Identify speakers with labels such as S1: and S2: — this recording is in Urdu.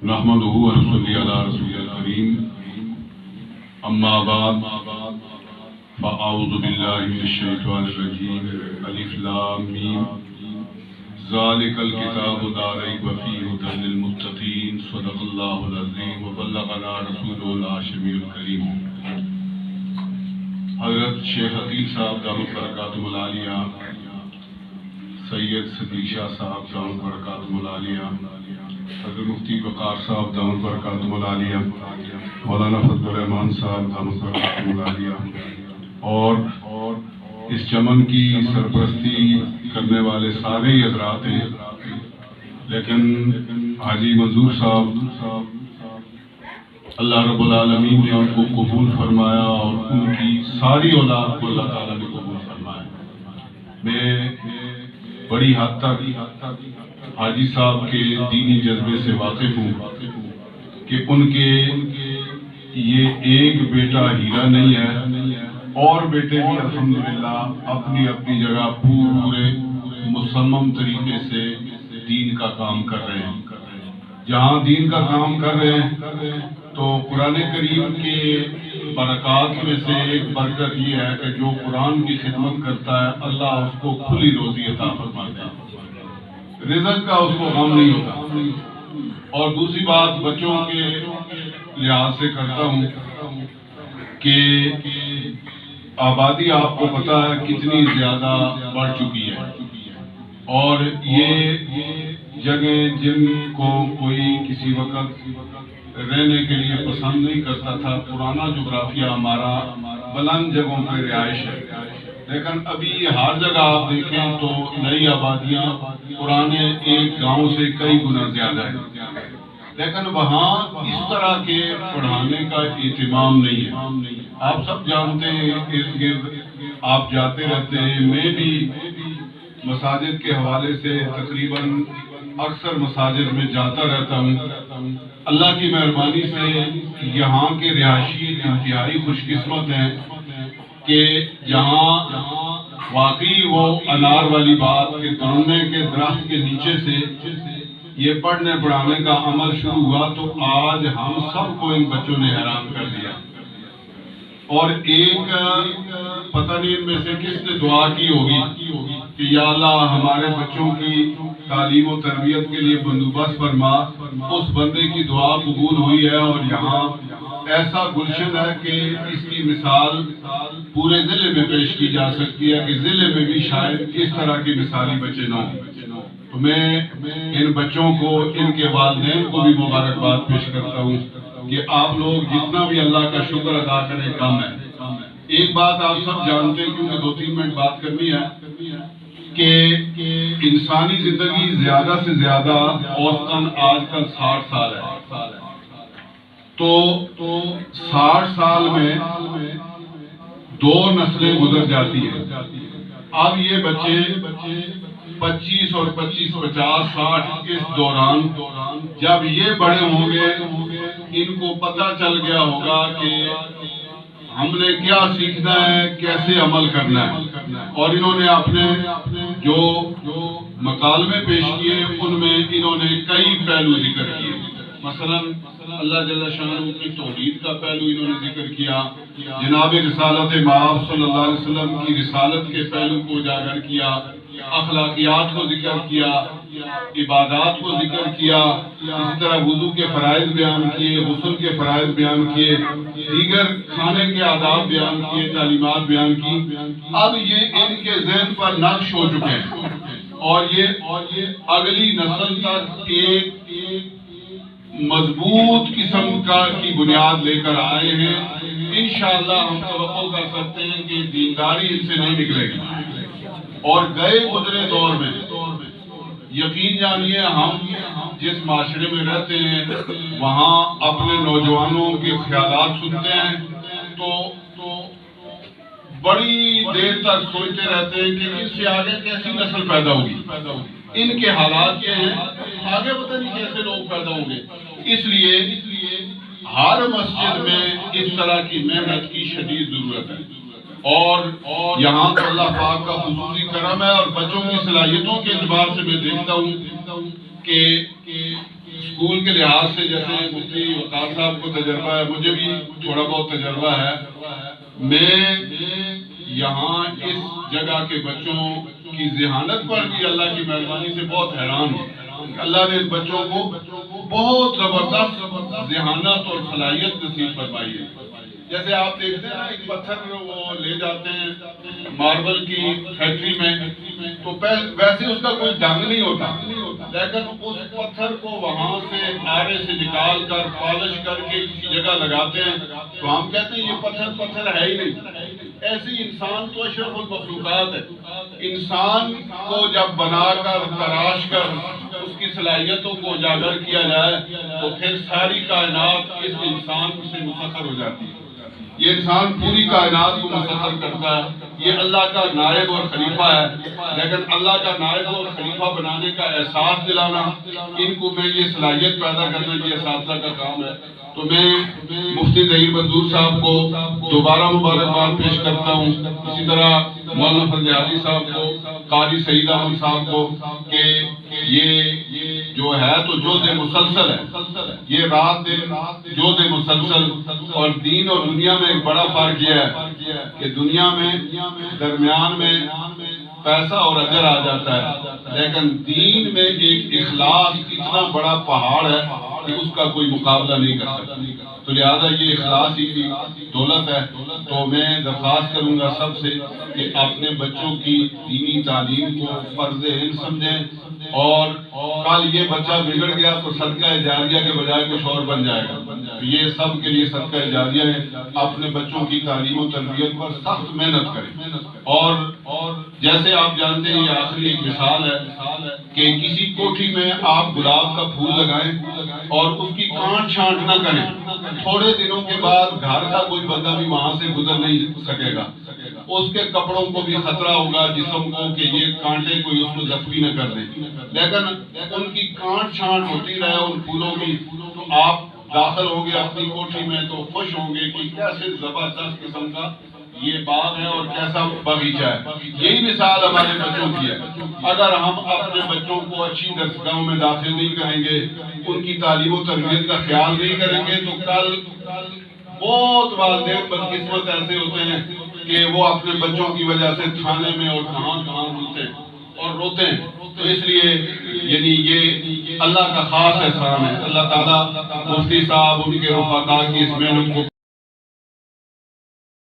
S1: نحمدہ و نصلی علی رسول الکریم اما بعد فاعوذ باللہ من الشیطان الرجیم الف لام میم ذالک الکتاب لا ریب فیہ ھدی للمتقین صدق اللہ العظیم وبلغنا رسولہ الہاشمی الکریم۔ حضرت شیخ عقیل صاحب دامت برکاتہ العالیہ، سید صدیق شاہ صاحب دامت برکاتہ العالیہ، حضرت مفتی وقار صاحب دامت برکاتہ العالیہ، مولانا فضل الرحمان صاحب دامت برکاتہ العالیہ، اور اس چمن کی سرپرستی کرنے والے سارے حضرات ہیں، لیکن حاجی منظور صاحب اللہ رب العالمین نے ان کو قبول فرمایا اور ان کی ساری اولاد کو اللہ تعالیٰ نے قبول فرمایا۔ میں بڑی حد تک حاجی صاحب کے دینی جذبے سے واقف ہوں کہ ان کے یہ ایک بیٹا ہیرا نہیں ہے، اور بیٹے بھی الحمدللہ اپنی اپنی جگہ پورے مصمم طریقے سے دین کا کام کر رہے ہیں۔ جہاں دین کا کام کر رہے ہیں تو قرآن کریم کے برکات میں سے ایک برکت یہ ہے کہ جو قرآن کی خدمت کرتا ہے اللہ اس کو کھلی روزی عطا فرماتا ہے، رزق کا اس کو غم نہیں ہوتا۔ اور دوسری بات بچوں کے لحاظ سے کرتا ہوں کہ آبادی آپ کو پتا ہے کتنی زیادہ بڑھ چکی ہے، اور یہ جگہ جن کو کوئی کسی وقت رہنے کے لیے پسند نہیں کرتا تھا، پرانا جغرافیہ ہمارا بلند جگہوں پہ رہائش ہے، لیکن ابھی ہر جگہ آپ دیکھیں تو نئی آبادیاں پرانے ایک گاؤں سے کئی گنا زیادہ ہے، لیکن وہاں اس طرح کے پڑھانے کا اہتمام نہیں ہے۔ آپ سب جانتے ہیں، ارد گرد آپ جاتے رہتے ہیں، میں بھی مساجد کے حوالے سے تقریباً اکثر مساجد میں جاتا رہتا ہوں۔ اللہ کی مہربانی سے یہاں کے رہائشی انتہائی خوش قسمت ہیں کہ جہاں واقعی وہ انار والی بات کہ درونے کے درخت کے نیچے سے یہ پڑھنے پڑھانے کا عمل شروع ہوا تو آج ہم سب کو ان بچوں نے حیران کر دیا۔ اور ایک پتہ نہیں ان میں سے کس نے دعا کی ہوگی کہ یا اللہ ہمارے بچوں کی تعلیم و تربیت کے لیے بندوبست فرما۔ اس بندے کی دعا قبول ہوئی ہے، اور یہاں ایسا گلشن ہے کہ اس کی مثال پورے ضلع میں پیش کی جا سکتی ہے کہ ضلع میں بھی شاید اس طرح کے مثالی بچے نہ ہوں۔ تو میں ان بچوں کو، ان کے والدین کو بھی مبارکباد پیش کرتا ہوں کہ آپ لوگ جتنا بھی اللہ کا شکر ادا کریں کم ہے۔ ایک بات آپ سب جانتے ہیں، کیونکہ 2-3 منٹ بات کرنی ہے، کہ انسانی زندگی زیادہ سے زیادہ اوسطاً آج کل 60 سال ہے، تو 60 سال میں 2 نسلیں گزر جاتی ہیں۔ اب یہ بچے 25 اور 25، 50، 60 اس دوران جب یہ بڑے ہوں گے ان کو پتہ چل گیا ہوگا کہ ہم نے کیا سیکھنا ہے، کیسے عمل کرنا ہے، اور انہوں نے اپنے جو مکالمے پیش کیے ان میں انہوں نے کئی پہلو ذکر کیے۔ مثلا اللہ جل شانہ کی توحید کا پہلو انہوں نے ذکر کیا، جناب رسالت مآب صلی اللہ علیہ وسلم کی رسالت کے پہلو کو اجاگر کیا، اخلاقیات کو ذکر کیا، عبادات کو ذکر کیا، اسی طرح وضو کے فرائض بیان کیے، غسل کے فرائض بیان کیے، دیگر کھانے کے آداب بیان کیے، تعلیمات بیان کی۔ اب یہ ان کے ذہن پر نقش ہو چکے ہیں، اور یہ اگلی نسل تک ایک مضبوط قسم کی بنیاد لے کر آئے ہیں۔ انشاءاللہ ہم توقع کر سکتے ہیں کہ دینداری ان سے نہیں نکلے گی، اور گئے گزرے دور میں یقین جانیے ہم جس معاشرے میں رہتے ہیں وہاں اپنے نوجوانوں کے خیالات سنتے ہیں تو بڑی دیر تک سوچتے رہتے ہیں کہ اس سے آگے کیسی نسل پیدا ہوگی، ان کے حالات کیا ہیں، آگے پتہ نہیں کیسے لوگ پیدا ہوں گے۔ اس لیے ہر مسجد میں اس طرح کی محنت کی شدید ضرورت ہے، اور یہاں تو اللہ پاک کا خصوصی کرم ہے، اور بچوں کی صلاحیتوں کے اعتبار سے میں دیکھتا ہوں کہ اسکول کے لحاظ سے جیسے مفتی وقار صاحب کو تجربہ ہے، مجھے بھی تھوڑا بہت تجربہ ہے، میں یہاں اس جگہ کے بچوں کی ذہانت پر بھی اللہ کی مہربانی سے بہت حیران ہوں۔ اللہ نے بچوں کو بہت زبردست ذہانت اور صلاحیت نصیب فرمائی ہے۔ جیسے آپ دیکھتے ہیں نا، ایک پتھر وہ لے جاتے ہیں ماربل کی فیکٹری میں، تو ویسے اس کا کوئی ڈھنگ نہیں ہوتا، لیکن اس پتھر کو وہاں سے آرے سے نکال کر پالش کر کے کسی جگہ لگاتے ہیں تو ہم کہتے ہیں یہ پتھر ہے ہی نہیں۔ ایسی انسان تو اشرف المخلوقات ہے۔ انسان کو جب بنا کر تراش کر اس کی صلاحیتوں کو اجاگر کیا جائے تو پھر ساری کائنات اس انسان سے مسخر ہو جاتی ہے۔ یہ انسان پوری کائنات کو مسخر کرتا ہے، یہ اللہ کا نائب اور خلیفہ ہے، لیکن اللہ کا نائب اور خلیفہ بنانے کا احساس دلانا، ان کو میں یہ صلاحیت پیدا کرنا یہ اساتذہ کا کام ہے۔ تو میں مفتی ظہیر منظور صاحب کو دوبارہ مبارکباد پیش کرتا ہوں، اسی طرح مولانا فضل حاجی صاحب کو، قاری سعید احمد صاحب کو، کہ یہ جو ہے تو جود مسلسل ہے، یہ رات دن جود مسلسل، اور دین اور دنیا میں ایک بڑا فرق یہ ہے کہ دنیا میں درمیان میں پیسہ اور اجر آ جاتا ہے، لیکن دین میں ایک اخلاص اتنا بڑا پہاڑ ہے کہ اس کا کوئی مقابلہ نہیں کر سکتا۔ تو لہذا یہ اخلاص ہی دولت ہے۔ تو میں درخواست کروں گا سب سے کہ اپنے بچوں کی دینی تعلیم کو فرض عین سمجھیں، اور کل یہ بچہ بگڑ گیا تو صدقہ جاریہ کے بجائے کچھ اور بن جائے گا۔ یہ سب کے لیے صدقہ جاریہ ہے۔ اپنے بچوں کی تعلیم و تربیت پر سخت محنت کریں، اور جیسے آپ جانتے ہیں یہ آخری ایک مثال ہے کہ کسی کوٹھی میں آپ گلاب کا پھول لگائیں اور اس کی کانٹ چھانٹ نہ کریں، تھوڑے دنوں کے بعد گھر کا کوئی بندہ بھی وہاں سے گزر نہیں سکے گا، اس کے کپڑوں کو بھی خطرہ ہوگا، جسم کو، کہ یہ کانٹے کوئی اس کو زخمی نہ کر دیں، لیکن ان کی کانٹ چھانٹ ہوتی رہے ان پھولوں کی، تو آپ داخل ہوں گے اپنی کوٹھی میں تو خوش ہوں گے کہ کیسے زبردست قسم کا یہ باغ ہے اور کیسا باغیچہ ہے۔ یہی مثال ہمارے بچوں کی ہے۔ اگر ہم اپنے بچوں کو اچھی درسگاہوں میں داخل نہیں کریں گے، ان کی تعلیم و تربیت کا خیال نہیں کریں گے، تو کل بہت والدین بدقسمت ایسے ہوتے ہیں کہ وہ اپنے بچوں کی وجہ سے تھانے میں اور کہاں ملتے ہیں اور روتے ہیں۔ تو اس لیے یعنی یہ اللہ کا خاص احسان ہے۔ اللہ تعالیٰ مفتی صاحب، ان کے رفقا کی اس محنت کو